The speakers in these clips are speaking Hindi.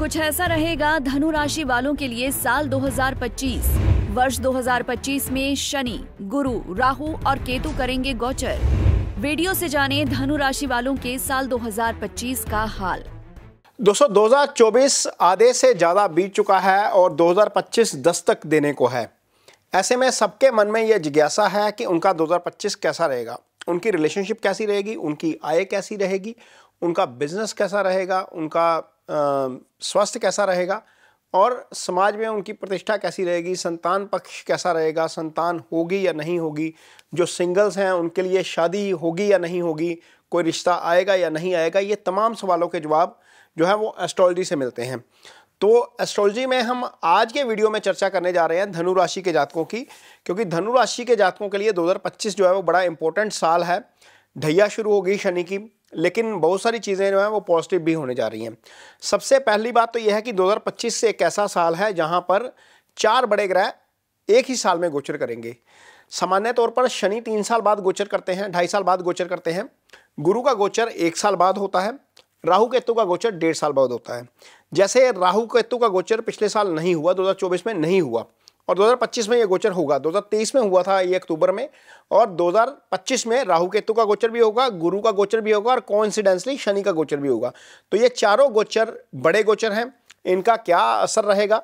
कुछ ऐसा रहेगा धनु राशि वालों के लिए साल 2025। वर्ष 2025 में शनि, गुरु, राहु और केतु करेंगे गोचर। वीडियो से जानें धनु राशि वालों के साल 2025 का हाल। दोस्तों 2024 आधे से ज़्यादा बीत चुका है और 2025 दस्तक देने को है। ऐसे में सबके मन में यह जिज्ञासा है कि उनका 2025 कैसा रहेगा, उनकी रिलेशनशिप कैसी रहेगी, उनकी आय कैसी रहेगी, उनका बिजनेस कैसा रहेगा, उनका स्वास्थ्य कैसा रहेगा और समाज में उनकी प्रतिष्ठा कैसी रहेगी, संतान पक्ष कैसा रहेगा, संतान होगी या नहीं होगी, जो सिंगल्स हैं उनके लिए शादी होगी या नहीं होगी, कोई रिश्ता आएगा या नहीं आएगा। ये तमाम सवालों के जवाब जो है वो एस्ट्रोलॉजी से मिलते हैं। तो एस्ट्रोलॉजी में हम आज के वीडियो में चर्चा करने जा रहे हैं धनु राशि के जातकों की, क्योंकि धनु राशि के जातकों के लिए 2025 जो है वो बड़ा इंपॉर्टेंट साल है। ढैया शुरू हो गई शनि की, लेकिन बहुत सारी चीज़ें जो हैं वो पॉजिटिव भी होने जा रही हैं। सबसे पहली बात तो यह है कि 2025 से एक ऐसा साल है जहां पर 4 बड़े ग्रह एक ही साल में गोचर करेंगे। सामान्य तौर पर शनि 3 साल बाद गोचर करते हैं, 2.5 साल बाद गोचर करते हैं। गुरु का गोचर 1 साल बाद होता है। राहु केतु का गोचर 1.5 साल बाद होता है। जैसे राहु केतु का गोचर पिछले साल नहीं हुआ, 2024 में नहीं हुआ और 2025 में ये गोचर होगा। 2023 में हुआ था ये अक्टूबर में और 2025 में राहु केतु का गोचर भी होगा, गुरु का गोचर भी होगा और कोइंसिडेंटली शनि का गोचर भी होगा। तो ये चारों गोचर बड़े गोचर हैं। इनका क्या असर रहेगा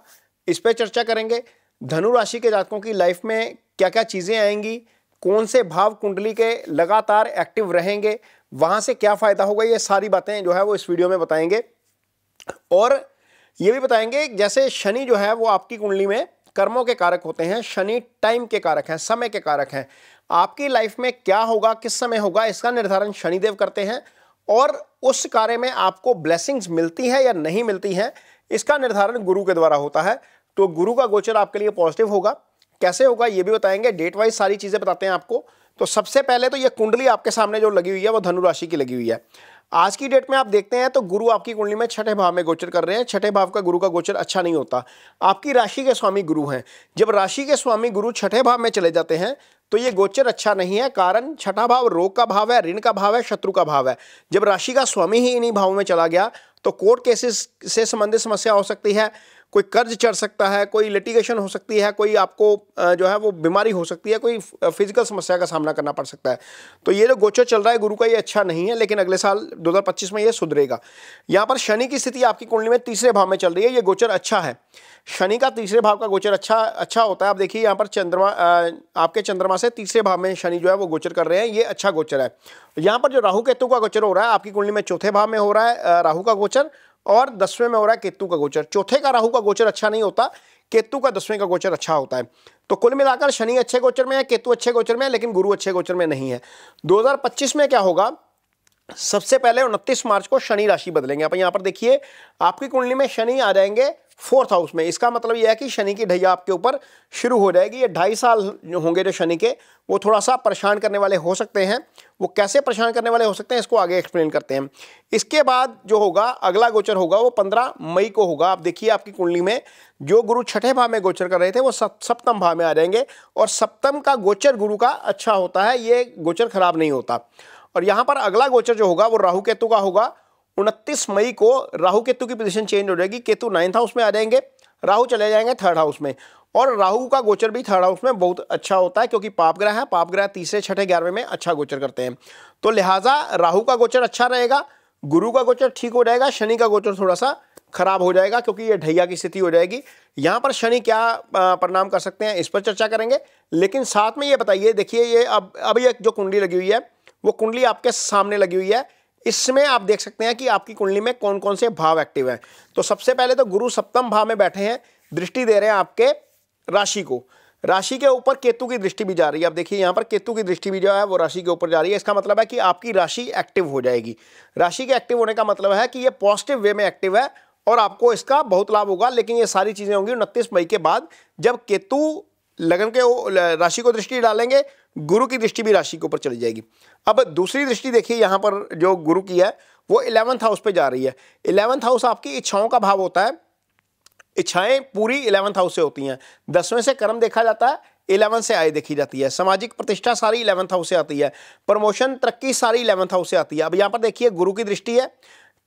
इस पर चर्चा करेंगे। धनु राशि के जातकों की लाइफ में क्या क्या चीज़ें आएंगी, कौन से भाव कुंडली के लगातार एक्टिव रहेंगे, वहाँ से क्या फ़ायदा होगा, ये सारी बातें जो है वो इस वीडियो में बताएंगे। और ये भी बताएंगे जैसे शनि जो है वो आपकी कुंडली में कर्मों के कारक होते हैं, शनि टाइम के कारक हैं, समय के कारक हैं। आपकी लाइफ में क्या होगा, किस समय होगा, इसका निर्धारण शनिदेव करते हैं और उस कार्य में आपको ब्लेसिंग्स मिलती है या नहीं मिलती हैं, इसका निर्धारण गुरु के द्वारा होता है। तो गुरु का गोचर आपके लिए पॉजिटिव होगा, कैसे होगा ये भी बताएंगे। डेट वाइज सारी चीज़ें बताते हैं आपको। तो सबसे पहले तो ये कुंडली आपके सामने जो लगी हुई है वो धनु राशि की लगी हुई है। आज की डेट में आप देखते हैं तो गुरु आपकी कुंडली में 6ठे भाव में गोचर कर रहे हैं। 6ठे भाव का गुरु का गोचर अच्छा नहीं होता। आपकी राशि के स्वामी गुरु हैं। जब राशि के स्वामी गुरु 6ठे भाव में चले जाते हैं तो ये गोचर अच्छा नहीं है। कारण 6ठा भाव रोग का भाव है, ऋण का भाव है, शत्रु का भाव है। जब राशि का स्वामी ही इन्हीं भावों में चला गया तो कोर्ट केसेस से संबंधित समस्या हो सकती है, कोई कर्ज चढ़ सकता है, कोई लिटिगेशन हो सकती है, कोई आपको जो है वो बीमारी हो सकती है, कोई फिजिकल समस्या का सामना करना पड़ सकता है। तो ये जो गोचर चल रहा है गुरु का ये अच्छा नहीं है, लेकिन अगले साल 2025 में ये सुधरेगा। यहाँ पर शनि की स्थिति आपकी कुंडली में 3रे भाव में चल रही है। ये गोचर अच्छा है। शनि का 3रे भाव का गोचर अच्छा होता है। आप देखिए यहाँ पर चंद्रमा आपके चंद्रमा से 3रे भाव में शनि जो है वो गोचर कर रहे हैं, ये अच्छा गोचर है। यहाँ पर जो राहु केतु का गोचर हो रहा है आपकी कुंडली में 4थे भाव में हो रहा है राहु का गोचर और 10वें में हो रहा है केतु का गोचर। 4थे का राहु का गोचर अच्छा नहीं होता, केतु का 10वें का गोचर अच्छा होता है। तो कुल मिलाकर शनि अच्छे गोचर में है, केतु अच्छे गोचर में है, लेकिन गुरु अच्छे गोचर में नहीं है। 2025 में क्या होगा, सबसे पहले 29 मार्च को शनि राशि बदलेंगे। आप यहाँ पर देखिए आपकी कुंडली में शनि आ जाएंगे 4th हाउस में। इसका मतलब यह है कि शनि की ढैया आपके ऊपर शुरू हो जाएगी। ये 2.5 साल होंगे जो शनि के, वो थोड़ा सा परेशान करने वाले हो सकते हैं। वो कैसे परेशान करने वाले हो सकते हैं इसको आगे एक्सप्लेन करते हैं। इसके बाद जो होगा अगला गोचर होगा वो 15 मई को होगा। आप देखिए आपकी कुंडली में जो गुरु 6ठे भाव में गोचर कर रहे थे वो सप्तम भाव में आ जाएंगे और सप्तम का गोचर गुरु का अच्छा होता है, ये गोचर खराब नहीं होता। और यहाँ पर अगला गोचर जो होगा वो राहु केतु का होगा। 29 मई को राहु केतु की पोजीशन चेंज हो जाएगी। केतु 9th हाउस में आ जाएंगे, राहु चले जाएंगे 3rd हाउस में और राहु का गोचर भी 3rd हाउस में बहुत अच्छा होता है क्योंकि पाप ग्रह है। पाप ग्रह 3रे, 6ठे, 11वें में अच्छा गोचर करते हैं। तो लिहाजा राहु का गोचर अच्छा रहेगा, गुरु का गोचर ठीक हो जाएगा, शनि का गोचर थोड़ा सा खराब हो जाएगा क्योंकि ये ढैया की स्थिति हो जाएगी। यहाँ पर शनि क्या परिणाम कर सकते हैं इस पर चर्चा करेंगे। लेकिन साथ में ये बताइए, देखिए ये अब ये जो कुंडली लगी हुई है वो कुंडली आपके सामने लगी हुई है। इसमें आप देख सकते हैं कि आपकी कुंडली में कौन कौन से भाव एक्टिव हैं। तो सबसे पहले तो गुरु सप्तम भाव में बैठे हैं, दृष्टि दे रहे हैं आपके राशि को। राशि के ऊपर केतु की दृष्टि भी जा रही है। आप देखिए यहाँ पर केतु की दृष्टि भी जो है वो राशि के ऊपर जा रही है। इसका मतलब है कि आपकी राशि एक्टिव हो जाएगी। राशि के एक्टिव होने का मतलब है कि ये पॉजिटिव वे में एक्टिव है और आपको इसका बहुत लाभ होगा। लेकिन ये सारी चीज़ें होंगी 29 मई के बाद, जब केतु लगन के राशि को दृष्टि डालेंगे, गुरु की दृष्टि भी राशि के ऊपर चली जाएगी। अब दूसरी दृष्टि देखिए यहाँ पर जो गुरु की है वो 11th हाउस पे जा रही है। 11th हाउस आपकी इच्छाओं का भाव होता है। इच्छाएं पूरी 11th हाउस से होती हैं। 10वें से कर्म देखा जाता है, 11 से आय देखी जाती है। सामाजिक प्रतिष्ठा सारी 11th हाउस से आती है। प्रमोशन तरक्की सारी 11th हाउस से आती है। अब यहाँ पर देखिए गुरु की दृष्टि है,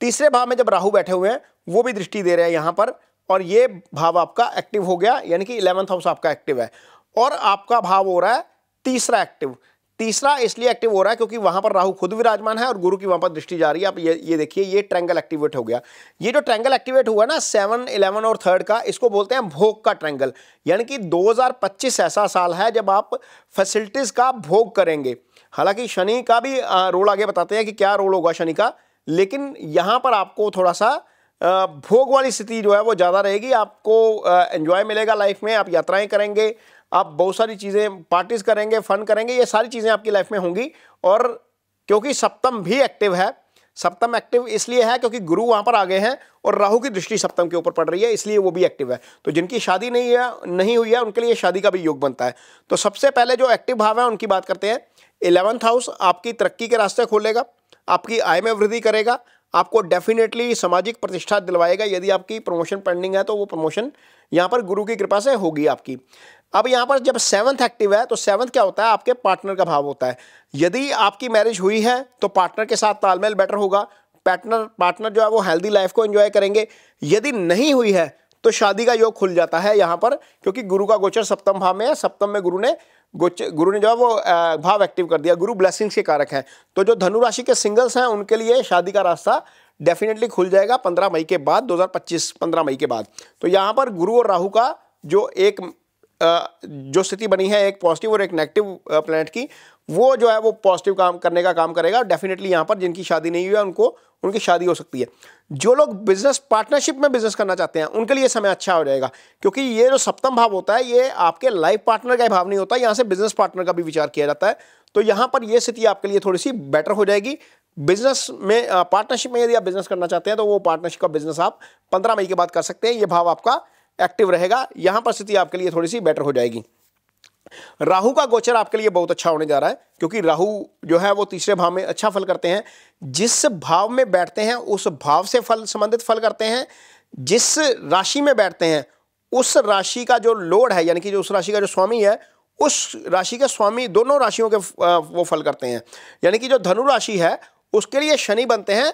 तीसरे भाव में जब राहु बैठे हुए हैं वो भी दृष्टि दे रहे हैं यहाँ पर, और ये भाव आपका एक्टिव हो गया, यानी कि 11th हाउस आपका एक्टिव है। और आपका भाव हो रहा है तीसरा एक्टिव। तीसरा इसलिए एक्टिव हो रहा है क्योंकि वहां पर राहु खुद विराजमान है और गुरु की वहां पर दृष्टि जा रही है। आप ये देखिए, ये ट्रायंगल एक्टिवेट हो गया। ये जो ट्रायंगल एक्टिवेट हुआ ना 7, 11 और 3 का, इसको बोलते हैं भोग का ट्रायंगल। यानी कि 2025 ऐसा साल है जब आप फैसिलिटीज का भोग करेंगे। हालांकि शनि का भी रोल आगे बताते हैं कि क्या रोल होगा शनि का, लेकिन यहां पर आपको थोड़ा सा भोग वाली स्थिति जो है वो ज़्यादा रहेगी। आपको एंजॉय मिलेगा लाइफ में, आप यात्राएं करेंगे, आप बहुत सारी चीज़ें पार्टीज करेंगे, फन करेंगे, ये सारी चीज़ें आपकी लाइफ में होंगी। और क्योंकि सप्तम भी एक्टिव है, सप्तम एक्टिव इसलिए है क्योंकि गुरु वहाँ पर आ गए हैं और राहु की दृष्टि सप्तम के ऊपर पड़ रही है, इसलिए वो भी एक्टिव है। तो जिनकी शादी नहीं हुई है उनके लिए शादी का भी योग बनता है। तो सबसे पहले जो एक्टिव भाव है उनकी बात करते हैं। 11th हाउस आपकी तरक्की के रास्ते खोलेगा, आपकी आय में वृद्धि करेगा, आपको डेफिनेटली सामाजिक प्रतिष्ठा दिलवाएगा। यदि आपकी प्रमोशन पेंडिंग है तो वो प्रमोशन यहाँ पर गुरु की कृपा से होगी आपकी। अब यहाँ पर जब 7th एक्टिव है तो 7th क्या होता है, आपके पार्टनर का भाव होता है। यदि आपकी मैरिज हुई है तो पार्टनर के साथ तालमेल बेटर होगा, पार्टनर जो है वो हेल्दी लाइफ को एंजॉय करेंगे। यदि नहीं हुई है तो शादी का योग खुल जाता है यहाँ पर, क्योंकि गुरु का गोचर सप्तम भाव में है। सप्तम में गुरु ने जो है वो भाव एक्टिव कर दिया। गुरु ब्लेसिंग्स के कारक हैं। तो जो धनु राशि के सिंगल्स हैं उनके लिए शादी का रास्ता डेफिनेटली खुल जाएगा 15 मई के बाद, 2025 15 मई के बाद। तो यहाँ पर गुरु और राहु का जो स्थिति बनी है, एक पॉजिटिव और एक नेगेटिव प्लैनेट की, वो जो है वो पॉजिटिव काम करने का काम करेगा। डेफिनेटली यहाँ पर जिनकी शादी नहीं हुई है उनकी शादी हो सकती है। जो लोग बिजनेस पार्टनरशिप में बिजनेस करना चाहते हैं उनके लिए समय अच्छा हो जाएगा, क्योंकि ये जो सप्तम भाव होता है ये आपके लाइफ पार्टनर का भाव नहीं होता, यहाँ से बिजनेस पार्टनर का भी विचार किया जाता है। तो यहाँ पर ये स्थिति आपके लिए थोड़ी सी बेटर हो जाएगी। बिजनेस में पार्टनरशिप में यदि आप बिजनेस करना चाहते हैं तो वो पार्टनरशिप का बिजनेस आप 15 मई के बाद कर सकते हैं। ये भाव आपका एक्टिव रहेगा, यहां पर स्थिति आपके लिए थोड़ी सी बेटर हो जाएगी। राहु का गोचर आपके लिए बहुत अच्छा होने जा रहा है, क्योंकि राहु जो है वो तीसरे भाव में अच्छा फल करते हैं। जिस भाव में बैठते हैं उस भाव से संबंधित फल करते हैं। जिस राशि में बैठते हैं उस राशि का जो लॉर्ड है, यानी कि जो उस राशि का जो स्वामी है, उस राशि के स्वामी दोनों राशियों के वो फल करते हैं। यानी कि जो धनु राशि है उसके लिए शनि बनते हैं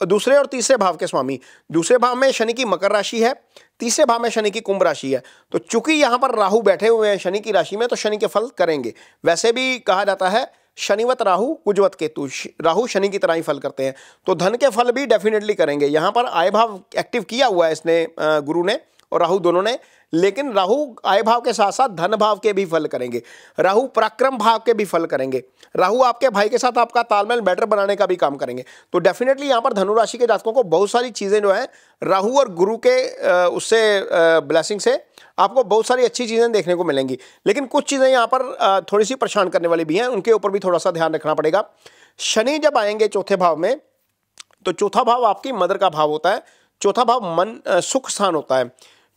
दूसरे और तीसरे भाव के स्वामी। दूसरे भाव में शनि की मकर राशि है, तीसरे भाव में शनि की कुंभ राशि है। तो चूंकि यहां पर राहु बैठे हुए हैं शनि की राशि में, तो शनि के फल करेंगे। वैसे भी कहा जाता है शनिवत राहु कुजवत केतु, राहु शनि की तरह ही फल करते हैं। तो धन के फल भी डेफिनेटली करेंगे। यहां पर आय भाव एक्टिव किया हुआ है इसने, गुरु ने और राहु दोनों ने, लेकिन राहु आय भाव के साथ साथ धन भाव के भी फल करेंगे। राहु पराक्रम भाव के भी फल करेंगे। राहु आपके भाई के साथ आपका तालमेल बेटर बनाने का भी काम करेंगे। तो डेफिनेटली यहाँ पर धनु राशि के जातकों को बहुत सारी चीज़ें जो है राहु और गुरु के उससे ब्लेसिंग से आपको बहुत सारी अच्छी चीज़ें देखने को मिलेंगी। लेकिन कुछ चीज़ें यहाँ पर थोड़ी सी परेशान करने वाली भी हैं, उनके ऊपर भी थोड़ा सा ध्यान रखना पड़ेगा। शनि जब आएंगे चौथे भाव में, तो चौथा भाव आपकी मदर का भाव होता है। चौथा भाव मन सुख स्थान होता है।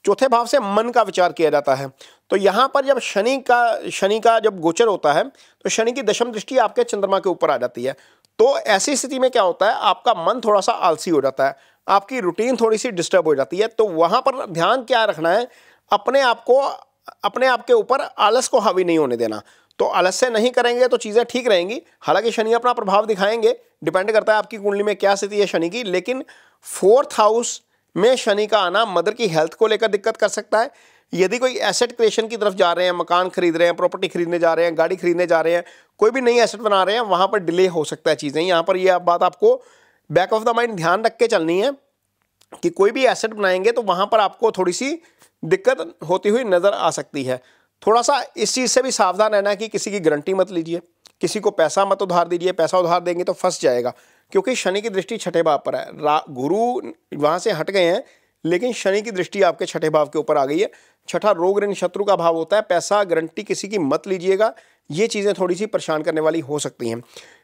चौथे भाव से मन का विचार किया जाता है। तो यहाँ पर जब शनि का जब गोचर होता है तो शनि की दशम दृष्टि आपके चंद्रमा के ऊपर आ जाती है। तो ऐसी स्थिति में क्या होता है, आपका मन थोड़ा सा आलसी हो जाता है, आपकी रूटीन थोड़ी सी डिस्टर्ब हो जाती है। तो वहाँ पर ध्यान क्या रखना है, अपने आप के ऊपर आलस को हावी नहीं होने देना। तो आलस से नहीं करेंगे तो चीज़ें ठीक रहेंगी। हालांकि शनि अपना प्रभाव दिखाएंगे, डिपेंड करता है आपकी कुंडली में क्या स्थिति है शनि की। लेकिन 4th हाउस में शनि का आना मदर की हेल्थ को लेकर दिक्कत कर सकता है। यदि कोई एसेट क्रिएशन की तरफ जा रहे हैं, मकान खरीद रहे हैं, प्रॉपर्टी खरीदने जा रहे हैं, गाड़ी खरीदने जा रहे हैं, कोई भी नई एसेट बना रहे हैं, वहाँ पर डिले हो सकता है चीज़ें। यहाँ पर यह बात आपको बैक ऑफ द माइंड ध्यान रख के चलनी है कि कोई भी एसेट बनाएंगे तो वहाँ पर आपको थोड़ी सी दिक्कत होती हुई नज़र आ सकती है। थोड़ा सा इस चीज़ से भी सावधान रहना है कि किसी की गारंटी मत लीजिए, किसी को पैसा मत उधार दीजिए। पैसा उधार देंगे तो फंस जाएगा, क्योंकि शनि की दृष्टि छठे भाव पर है। गुरु वहाँ से हट गए हैं, लेकिन शनि की दृष्टि आपके छठे भाव के ऊपर आ गई है। छठा रोग ऋण शत्रु का भाव होता है। पैसा गारंटी किसी की मत लीजिएगा, ये चीज़ें थोड़ी सी परेशान करने वाली हो सकती हैं।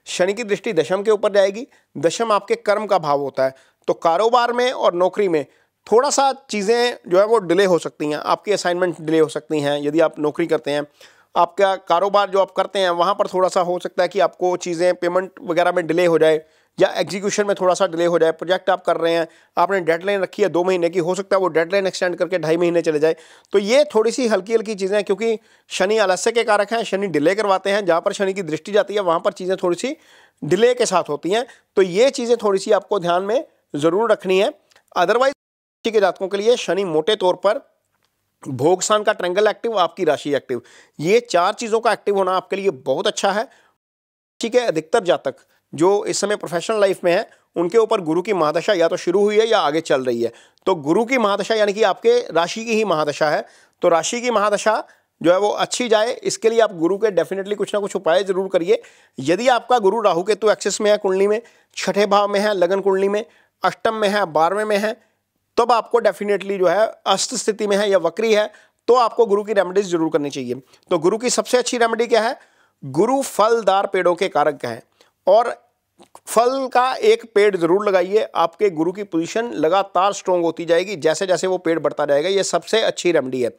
शनि की दृष्टि दशम के ऊपर जाएगी। दशम आपके कर्म का भाव होता है। तो कारोबार में और नौकरी में थोड़ा सा चीज़ें जो है वो डिले हो सकती हैं। आपकी असाइनमेंट डिले हो सकती हैं यदि आप नौकरी करते हैं। आपका कारोबार जो आप करते हैं वहाँ पर थोड़ा सा हो सकता है कि आपको चीज़ें पेमेंट वगैरह में डिले हो जाए, या एग्जीक्यूशन में थोड़ा सा डिले हो जाए, प्रोजेक्ट आप कर रहे हैं, आपने डेडलाइन रखी है 2 महीने की, हो सकता है वो डेडलाइन एक्सटेंड करके 2.5 महीने चले जाए। तो ये थोड़ी सी हल्की हल्की चीज़ें हैं, क्योंकि शनि आलस्य के कारक हैं, शनि डिले करवाते हैं, जहाँ पर शनि की दृष्टि जाती है वहाँ पर चीज़ें थोड़ी सी डिले के साथ होती हैं। तो ये चीज़ें थोड़ी सी आपको ध्यान में ज़रूर रखनी है। अदरवाइज के जातकों के लिए शनि मोटे तौर पर भोग स्थान का ट्रायंगल एक्टिव, आपकी राशि एक्टिव, ये 4 चीज़ों का एक्टिव होना आपके लिए बहुत अच्छा है। ठीक है, अधिकतर जातक जो इस समय प्रोफेशनल लाइफ में है उनके ऊपर गुरु की महादशा या तो शुरू हुई है या आगे चल रही है। तो गुरु की महादशा यानी कि आपके राशि की ही महादशा है, तो राशि की महादशा जो है वो अच्छी जाए, इसके लिए आप गुरु के डेफिनेटली कुछ ना कुछ उपाय जरूर करिए। यदि आपका गुरु राहु केतु एक्सिस में है, कुंडली में 6ठे भाव में है, लगन कुंडली में, अष्टम में है, 12वें में है, तब आपको डेफिनेटली जो है अस्त स्थिति में है या वक्री है, तो आपको गुरु की रेमेडीज जरूर करनी चाहिए। तो गुरु की सबसे अच्छी रेमेडी क्या है? गुरु फलदार पेड़ों के कारक हैं और फल का एक पेड़ जरूर लगाइए। आपके गुरु की पोजीशन लगातार स्ट्रॉन्ग होती जाएगी जैसे जैसे वो पेड़ बढ़ता जाएगा। ये सबसे अच्छी रेमेडी है।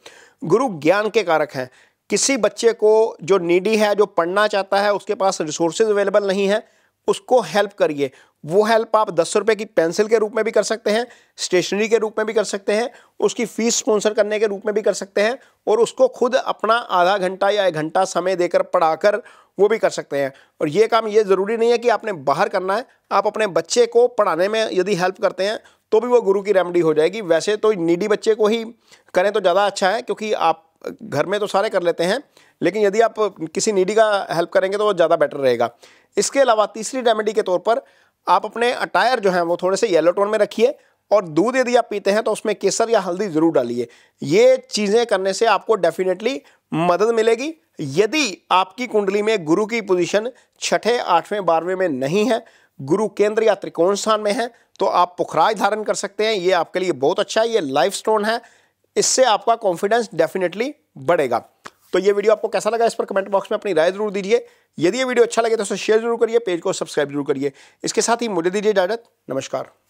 गुरु ज्ञान के कारक हैं। किसी बच्चे को जो नीडी है, जो पढ़ना चाहता है, उसके पास रिसोर्सेज अवेलेबल नहीं है, उसको हेल्प करिए। वो हेल्प आप 10 रुपए की पेंसिल के रूप में भी कर सकते हैं, स्टेशनरी के रूप में भी कर सकते हैं, उसकी फीस स्पॉन्सर करने के रूप में भी कर सकते हैं, और उसको खुद अपना आधा घंटा या 1 घंटा समय देकर पढ़ाकर वो भी कर सकते हैं। और ये काम ये ज़रूरी नहीं है कि आपने बाहर करना है, आप अपने बच्चे को पढ़ाने में यदि हेल्प करते हैं तो भी वो गुरु की रेमेडी हो जाएगी। वैसे तो नीडी बच्चे को ही करें तो ज़्यादा अच्छा है, क्योंकि आप घर में तो सारे कर लेते हैं, लेकिन यदि आप किसी नीडी का हेल्प करेंगे तो वो ज़्यादा बेटर रहेगा। इसके अलावा तीसरी रेमेडी के तौर पर आप अपने अटायर जो हैं वो थोड़े से येलो टोन में रखिए, और दूध यदि आप पीते हैं तो उसमें केसर या हल्दी जरूर डालिए। ये चीज़ें करने से आपको डेफिनेटली मदद मिलेगी। यदि आपकी कुंडली में गुरु की पोजीशन 6ठे, 8वें, 12वें में नहीं है, गुरु केंद्र या त्रिकोण स्थान में है, तो आप पुखराज धारण कर सकते हैं। ये आपके लिए बहुत अच्छा है, ये लाइफ स्टोन है, इससे आपका कॉन्फिडेंस डेफिनेटली बढ़ेगा। तो ये वीडियो आपको कैसा लगा, इस पर कमेंट बॉक्स में अपनी राय जरूर दीजिए। यदि ये वीडियो अच्छा लगे तो उसे शेयर जरूर करिए, पेज को सब्सक्राइब जरूर करिए। इसके साथ ही मुझे दीजिए इजाजत। नमस्कार।